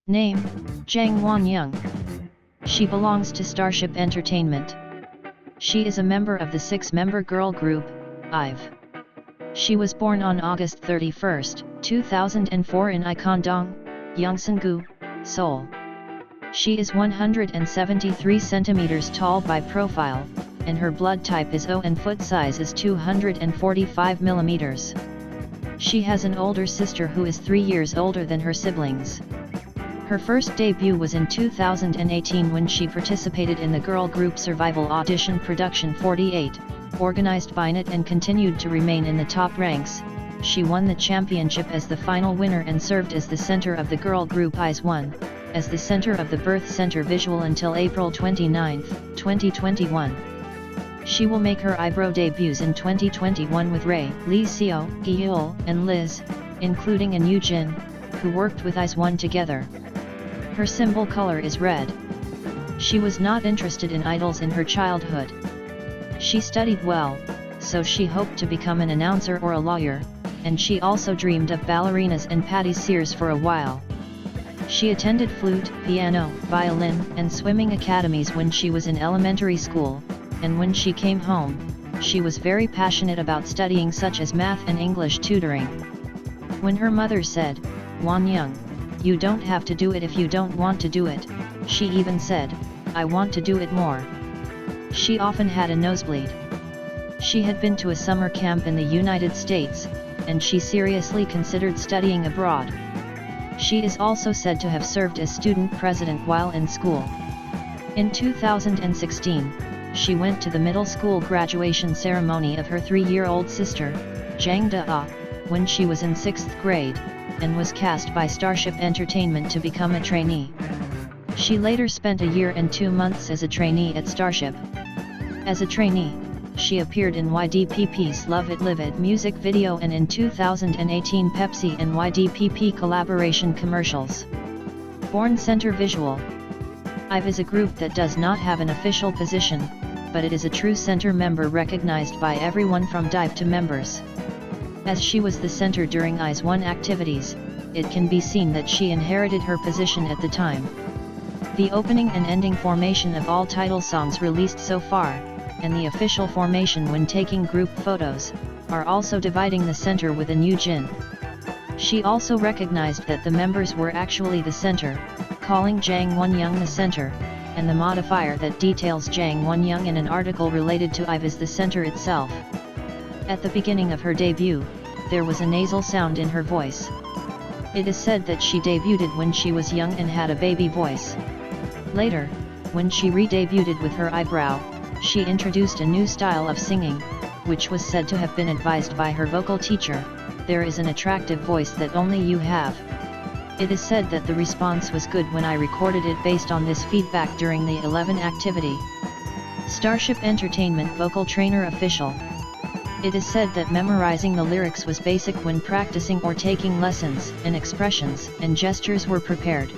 Name, Jang Won-young. She belongs to Starship Entertainment. She is a member of the 6-member girl group, IVE. She was born on August 31, 2004 in Ikondong, Yongsan-gu, Seoul. She is 173 centimeters tall by profile, and her blood type is O and foot size is 245 millimeters. She has an older sister who is 3 years older than her siblings. Her first debut was in 2018 when she participated in the girl group survival audition Production 48, organized by NET, and continued to remain in the top ranks. She won the championship as the final winner and served as the center of the girl group IZ*ONE, as the center of the Birth Center visual until April 29, 2021. She will make her eyebrow debuts in 2021 with Ray, Lee Seo, Gi-yeol, and Liz, including An Yoo-jin, who worked with IZ*ONE together. Her symbol color is red. She was not interested in idols in her childhood. She studied well, so she hoped to become an announcer or a lawyer, and she also dreamed of ballerinas and pâtissiers for a while. She attended flute, piano, violin, and swimming academies when she was in elementary school, and when she came home, she was very passionate about studying such as math and English tutoring. When her mother said, "Won-young, you don't have to do it if you don't want to do it," she even said, "I want to do it more." She often had a nosebleed. She had been to a summer camp in the United States, and she seriously considered studying abroad. She is also said to have served as student president while in school. In 2016, she went to the middle school graduation ceremony of her 3-year-old sister, Jang Da-ah, when she was in 6th grade, and was cast by Starship Entertainment to become a trainee. She later spent a year and 2 months as a trainee at Starship. As a trainee, she appeared in YDPP's Love It Live It music video and in 2018 Pepsi and YDPP collaboration commercials. Born Center Visual. IVE is a group that does not have an official position, but it is a true center member recognized by everyone from dive to members. As she was the center during IZ*ONE activities, it can be seen that she inherited her position at the time. The opening and ending formation of all title songs released so far, and the official formation when taking group photos, are also dividing the center with An Yoo-jin. She also recognized that the members were actually the center, calling Jang Won-young the center, and the modifier that details Jang Won-young in an article related to IVE is the center itself. At the beginning of her debut, there was a nasal sound in her voice. It is said that she debuted when she was young and had a baby voice. Later, when she re-debuted with her eyebrow, she introduced a new style of singing, which was said to have been advised by her vocal teacher. "There is an attractive voice that only you have." It is said that the response was good when I recorded it based on this feedback during the 11 activity. Starship Entertainment Vocal Trainer Official. It is said that memorizing the lyrics was basic when practicing or taking lessons, and expressions and gestures were prepared.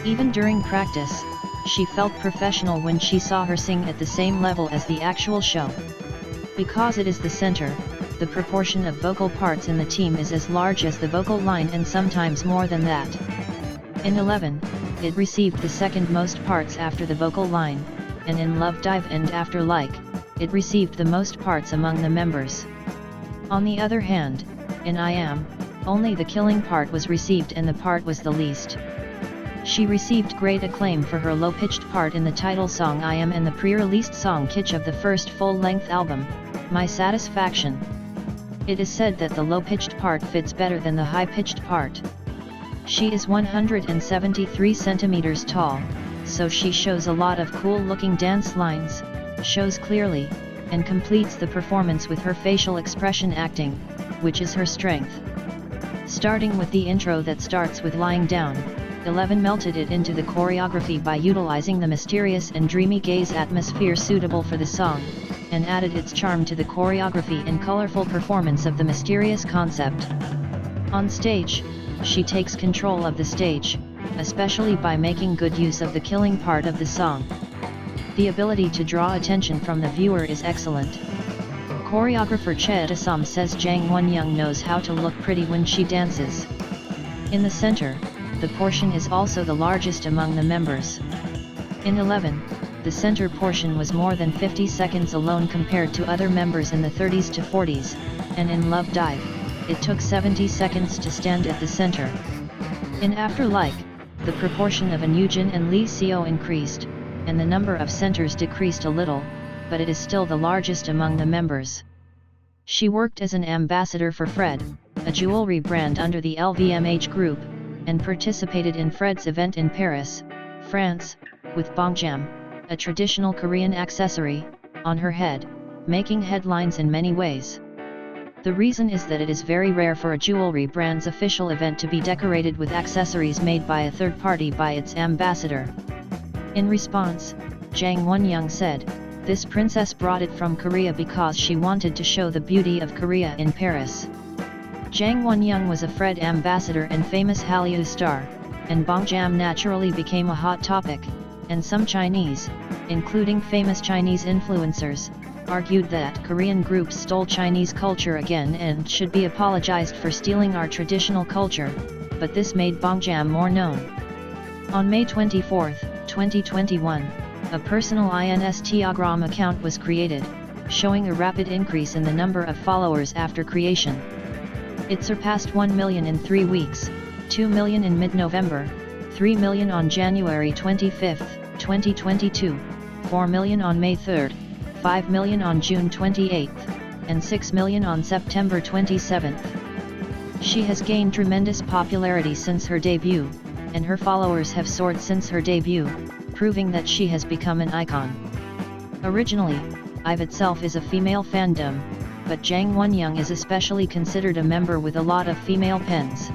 Even during practice, she felt professional when she saw her sing at the same level as the actual show. Because it is the center, the proportion of vocal parts in the team is as large as the vocal line and sometimes more than that. In 11, it received the second most parts after the vocal line, and in Love Dive and After Like, it received the most parts among the members. On the other hand, in I Am, only the killing part was received and the part was the least. She received great acclaim for her low-pitched part in the title song I Am and the pre-released song Kitsch of the first full-length album, My Satisfaction. It is said that the low-pitched part fits better than the high-pitched part. She is 173 centimeters tall, so she shows a lot of cool-looking dance lines, shows clearly, and completes the performance with her facial expression acting, which is her strength. Starting with the intro that starts with Lying Down, 11 melted it into the choreography by utilizing the mysterious and dreamy gaze atmosphere suitable for the song, and added its charm to the choreography and colorful performance of the mysterious concept. On stage, she takes control of the stage, especially by making good use of the killing part of the song. The ability to draw attention from the viewer is excellent. Choreographer Che Taesam says Jang Won-young knows how to look pretty when she dances. In the center, the portion is also the largest among the members. In 11, the center portion was more than 50 seconds alone compared to other members in the 30s to 40s, and in Love Dive, it took 70 seconds to stand at the center. In After Like, the proportion of An Yujin and Lee Seo increased, and the number of centers decreased a little, but it is still the largest among the members. She worked as an ambassador for Fred, a jewelry brand under the LVMH group, and participated in Fred's event in Paris, France, with bongjam, a traditional Korean accessory, on her head, making headlines in many ways. The reason is that it is very rare for a jewelry brand's official event to be decorated with accessories made by a third party by its ambassador. In response, Jang Won-young said, "This princess brought it from Korea because she wanted to show the beauty of Korea in Paris." Jang Won-young was a Fred ambassador and famous Hallyu star, and bongjam naturally became a hot topic, and some Chinese, including famous Chinese influencers, argued that Korean groups stole Chinese culture again and should be apologized for stealing our traditional culture, but this made bongjam more known. On May 24, 2021, a personal Instagram account was created, showing a rapid increase in the number of followers after creation. It surpassed 1 million in 3 weeks, 2 million in mid-November, 3 million on January 25, 2022, 4 million on May 3, 5 million on June 28, and 6 million on September 27. She has gained tremendous popularity since her debut, and her followers have soared since her debut, proving that she has become an icon. Originally, IVE itself is a female fandom, but Jang Won-young is especially considered a member with a lot of female pens.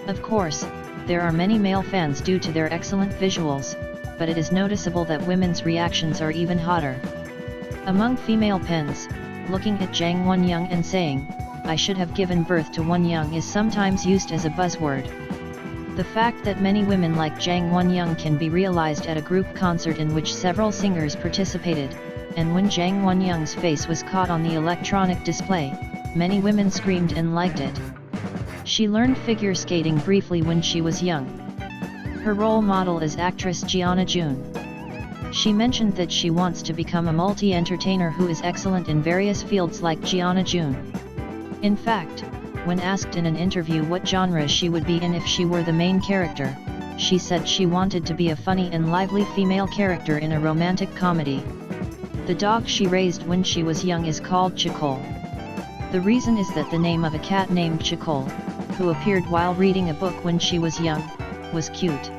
Of course, there are many male fans due to their excellent visuals, but it is noticeable that women's reactions are even hotter. Among female pens, looking at Jang Won-young and saying, "I should have given birth to Won-young" is sometimes used as a buzzword. The fact that many women like Jang Won-young can be realized at a group concert in which several singers participated, and when Jang Won-young's face was caught on the electronic display, many women screamed and liked it. She learned figure skating briefly when she was young. Her role model is actress Jeonna Jun. She mentioned that she wants to become a multi-entertainer who is excellent in various fields like Jeonna Jun. In fact, when asked in an interview what genre she would be in if she were the main character, she said she wanted to be a funny and lively female character in a romantic comedy. The dog she raised when she was young is called Chikol. The reason is that the name of a cat named Chikol, who appeared while reading a book when she was young, was cute.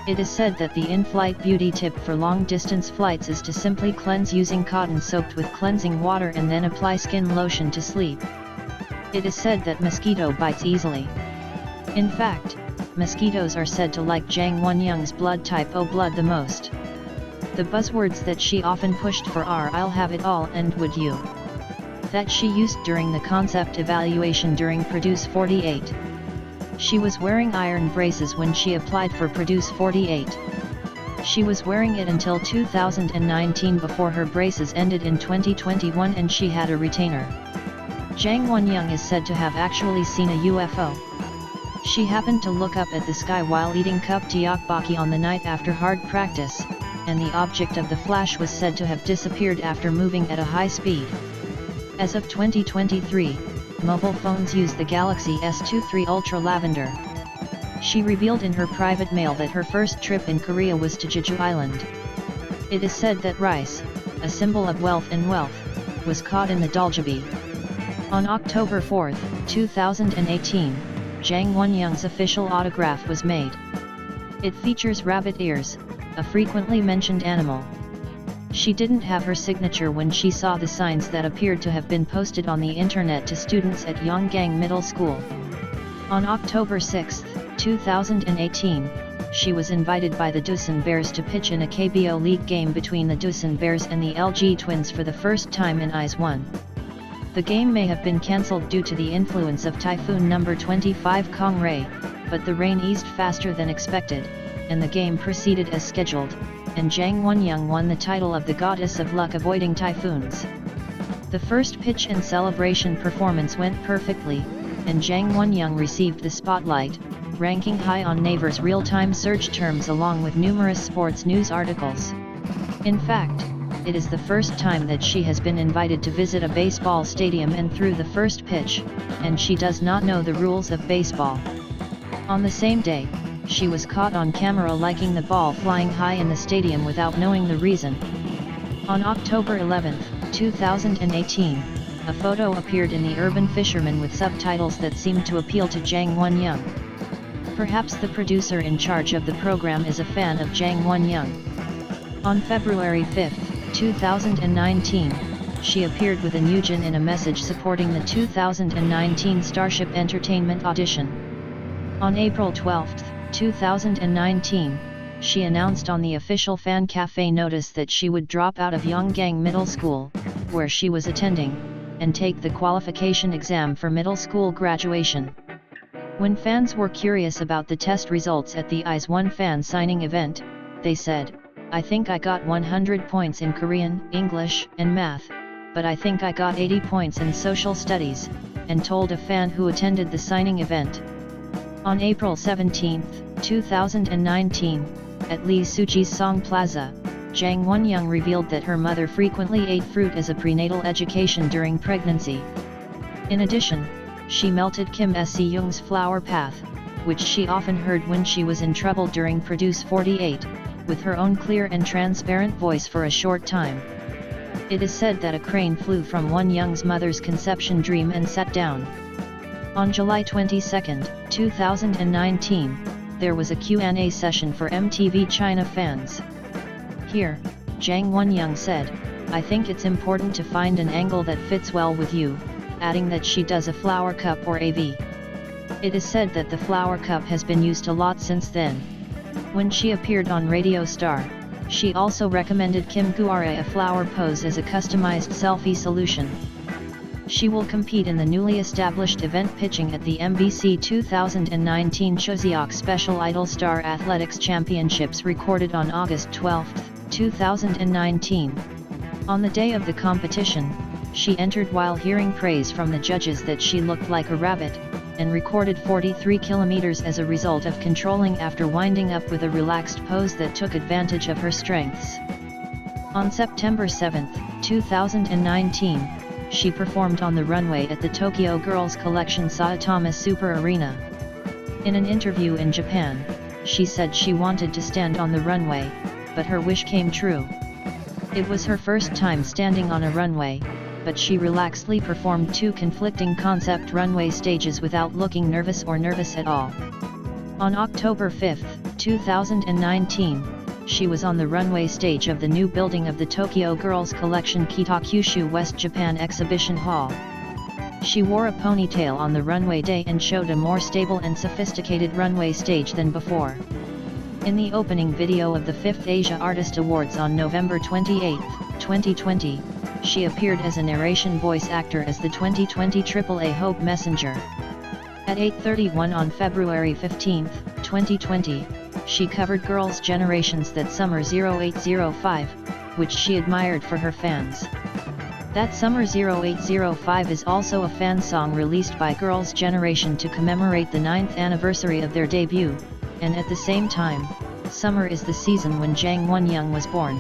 It is said that the in-flight beauty tip for long-distance flights is to simply cleanse using cotton soaked with cleansing water and then apply skin lotion to sleep. It is said that mosquito bites easily. In fact, mosquitoes are said to like Jang Won-young's blood type O blood the most. The buzzwords that she often pushed for are "I'll have it all" and "would you?" that she used during the concept evaluation during Produce 48. She was wearing iron braces when she applied for Produce 48. She was wearing it until 2019 before her braces ended in 2021 and she had a retainer. Jang Won-young is said to have actually seen a UFO. She happened to look up at the sky while eating cup tteokbokki on the night after hard practice, and the object of the flash was said to have disappeared after moving at a high speed. As of 2023, mobile phones use the Galaxy S23 Ultra Lavender. She revealed in her private mail that her first trip in Korea was to Jeju Island. It is said that rice, a symbol of wealth and wealth, was caught in the Daljabi. On October 4, 2018, Jang Won-young's official autograph was made. It features rabbit ears, a frequently mentioned animal. She didn't have her signature when she saw the signs that appeared to have been posted on the internet to students at Yonggang Middle School. On October 6, 2018, she was invited by the Dusun Bears to pitch in a KBO League game between the Dusun Bears and the LG Twins for the first time in IS1. The game may have been cancelled due to the influence of Typhoon number 25 Kongray, but the rain eased faster than expected, and the game proceeded as scheduled, and Jang Won-young won the title of the Goddess of Luck avoiding typhoons. The first pitch and celebration performance went perfectly, and Jang Won-young received the spotlight, ranking high on Naver's real-time search terms along with numerous sports news articles. In fact, it is the first time that she has been invited to visit a baseball stadium and threw the first pitch, and she does not know the rules of baseball. On the same day, she was caught on camera liking the ball flying high in the stadium without knowing the reason. On October 11, 2018, a photo appeared in the Urban Fisherman with subtitles that seemed to appeal to Jang Won-young. Perhaps the producer in charge of the program is a fan of Jang Won-young. On February 5, 2019, she appeared with an Eugene in a message supporting the 2019 Starship Entertainment audition. On April 12, 2019, she announced on the official fan cafe notice that she would drop out of Yonggang Middle School, where she was attending, and take the qualification exam for middle school graduation. When fans were curious about the test results at the IZ*ONE fan signing event, they said, "I think I got 100 points in Korean, English, and math, but I think I got 80 points in social studies," and told a fan who attended the signing event. On April 17, 2019, at Lee Suchi's Song Plaza, Jang Won-young revealed that her mother frequently ate fruit as a prenatal education during pregnancy. In addition, she melted Kim Se-young's Flower Path, which she often heard when she was in trouble during Produce 48, with her own clear and transparent voice for a short time. It is said that a crane flew from Won-young's mother's conception dream and sat down. On July 22, 2019, there was a Q&A session for MTV China fans. Here, Jang Won-young said, "I think it's important to find an angle that fits well with you," adding that she does a flower cup or AV. It is said that the flower cup has been used a lot since then. When she appeared on Radio Star, she also recommended Kim Guare a flower pose as a customized selfie solution. She will compete in the newly established event pitching at the MBC 2019 Chuseok Special Idol Star Athletics Championships recorded on August 12, 2019. On the day of the competition, she entered while hearing praise from the judges that she looked like a rabbit, and recorded 43 kilometers as a result of controlling after winding up with a relaxed pose that took advantage of her strengths. On September 7, 2019, she performed on the runway at the Tokyo Girls Collection Saitama Super Arena. In an interview in Japan, she said she wanted to stand on the runway, but her wish came true. It was her first time standing on a runway, but she relaxedly performed 2 conflicting concept runway stages without looking nervous at all. On October 5, 2019, she was on the runway stage of the new building of the Tokyo Girls Collection Kitakyushu West Japan Exhibition Hall. She wore a ponytail on the runway day and showed a more stable and sophisticated runway stage than before. In the opening video of the 5th Asia Artist Awards on November 28, 2020, she appeared as a narration voice actor as the 2020 AAA Hope Messenger. At 8:31 on February 15, 2020, she covered Girls' Generation's That Summer 0805, which she admired for her fans. That Summer 0805 is also a fan song released by Girls' Generation to commemorate the 9th anniversary of their debut, and at the same time, summer is the season when Jang Won-young was born.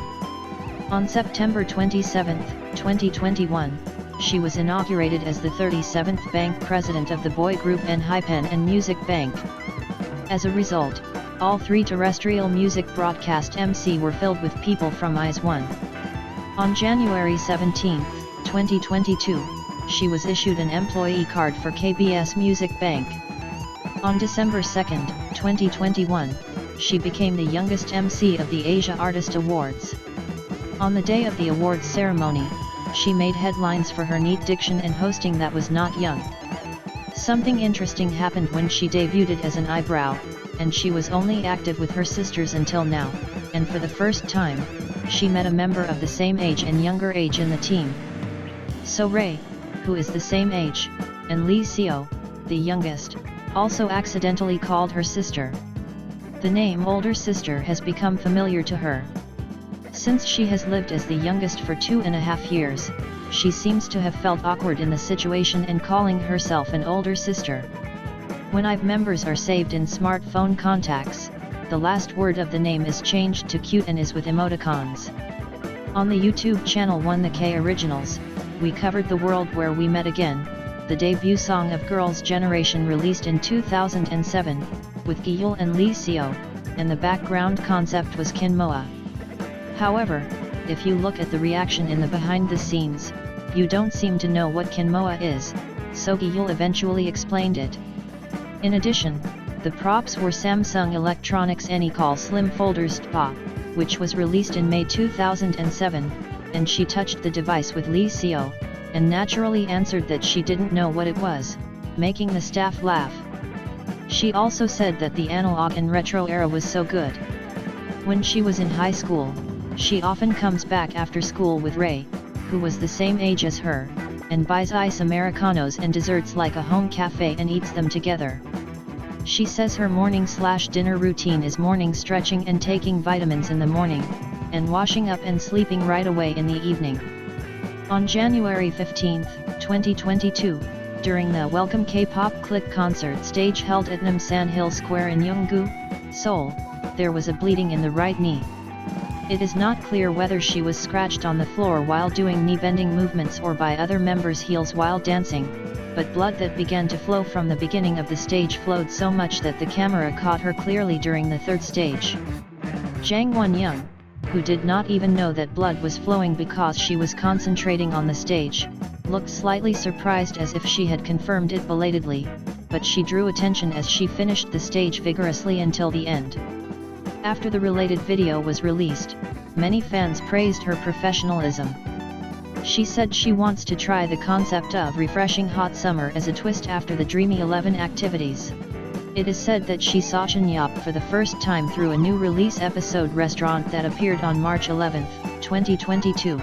On September 27, 2021, she was inaugurated as the 37th bank president of the boy group ENHYPEN and Music Bank. As a result, all 3 terrestrial music broadcast MC were filled with people from IZ*ONE. On January 17, 2022, she was issued an employee card for KBS Music Bank. On December 2, 2021, she became the youngest MC of the Asia Artist Awards. On the day of the awards ceremony, she made headlines for her neat diction and hosting that was not young. Something interesting happened when she debuted as an eyebrow, and she was only active with her sisters until now, and for the first time, she met a member of the same age and younger age in the team. So Ray, who is the same age, and Lee Seo, the youngest, also accidentally called her sister. The name older sister has become familiar to her. Since she has lived as the youngest for 2.5 years, she seems to have felt awkward in the situation and calling herself an older sister. When IVE members are saved in smartphone contacts, the last word of the name is changed to cute and is with emoticons. On the YouTube channel 1The Originals, we covered The World Where We Met Again, the debut song of Girls' Generation released in 2007, with Gyeol and Lee Seo, and the background concept was Kinmoa. However, if you look at the reaction in the behind the scenes, you don't seem to know what Kinmoa is, so Gyeol eventually explained it. In addition, the props were Samsung Electronics Anycall Slim Folder Spa, which was released in May 2007, and she touched the device with Lee Seo, and naturally answered that she didn't know what it was, making the staff laugh. She also said that the analog and retro era was so good. When she was in high school, she often comes back after school with Ray, who was the same age as her, and buys ice Americanos and desserts like a home cafe and eats them together. She says her morning/dinner routine is morning stretching and taking vitamins in the morning, and washing up and sleeping right away in the evening. On January 15, 2022, during the Welcome K-pop Click concert stage held at Namsan Hill Square in Yeonggu, Seoul, there was a bleeding in the right knee. It is not clear whether she was scratched on the floor while doing knee-bending movements or by other members' heels while dancing, but blood that began to flow from the beginning of the stage flowed so much that the camera caught her clearly during the third stage. Jang Won-young, who did not even know that blood was flowing because she was concentrating on the stage, looked slightly surprised as if she had confirmed it belatedly, but she drew attention as she finished the stage vigorously until the end. After the related video was released, many fans praised her professionalism. She said she wants to try the concept of refreshing hot summer as a twist after the Dreamy 11 activities. It is said that she saw Chunyop for the first time through a new release episode Restaurant that appeared on March 11, 2022.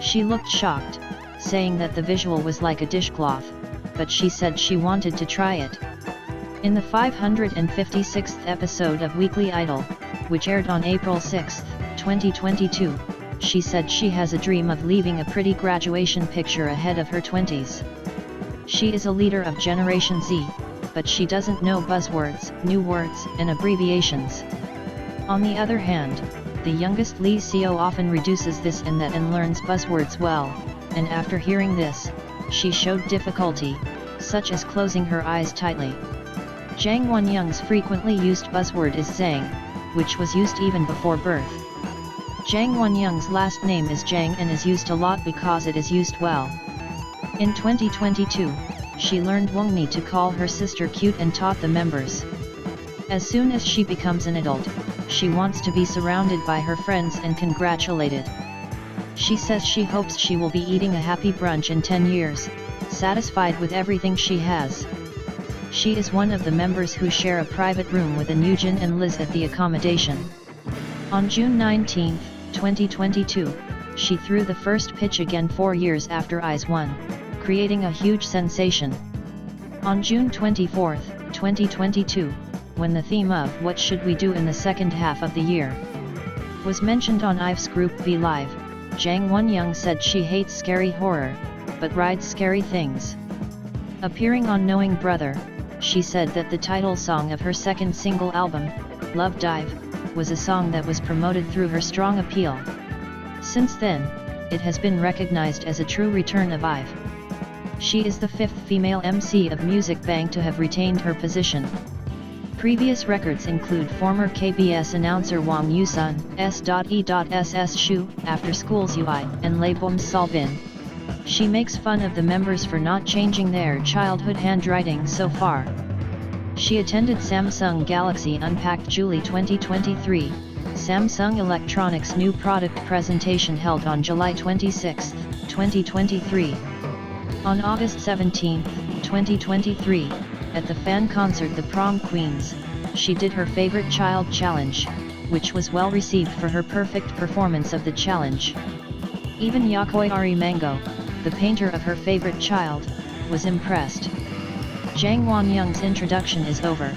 She looked shocked, saying that the visual was like a dishcloth, but she said she wanted to try it. In the 556th episode of Weekly Idol, which aired on April 6, 2022, she said she has a dream of leaving a pretty graduation picture ahead of her 20s. She is a leader of Generation Z, but she doesn't know buzzwords, new words, and abbreviations. On the other hand, the youngest Lee Seo often reduces this and that and learns buzzwords well, and after hearing this, she showed difficulty, such as closing her eyes tightly. Jang Won-young's frequently used buzzword is zang, which was used even before birth. Jang Won-young's last name is Jang and is used a lot because it is used well. In 2022, she learned Wongni to call her sister cute and taught the members. As soon as she becomes an adult, she wants to be surrounded by her friends and congratulated. She says she hopes she will be eating a happy brunch in 10 years, satisfied with everything she has. She is one of the members who share a private room with Eunjin and Liz at the accommodation. On June 19, 2022, she threw the first pitch again 4 years after IZ*ONE, creating a huge sensation. On June 24, 2022, when the theme of What Should We Do in the Second Half of the Year was mentioned on IVE's Group V Live, Jang Won-young said she hates scary horror, but rides scary things. Appearing on Knowing Brother, she said that the title song of her second single album, Love Dive, was a song that was promoted through her strong appeal. Since then, it has been recognized as a true return of IVE. She is the fifth female MC of Music Bank to have retained her position. Previous records include former KBS announcer Wang Yusun, S.E.SS Shu, After School's UI, and Labom Solbin. She makes fun of the members for not changing their childhood handwriting so far. She attended Samsung Galaxy Unpacked July 2023, Samsung Electronics' new product presentation held on July 26, 2023. On August 17, 2023, at the fan concert The Prom Queens, she did her favorite child challenge, which was well received for her perfect performance of the challenge. Even Yakoyari Mango, the painter of her favorite child, was impressed. Jang Won-young's introduction is over.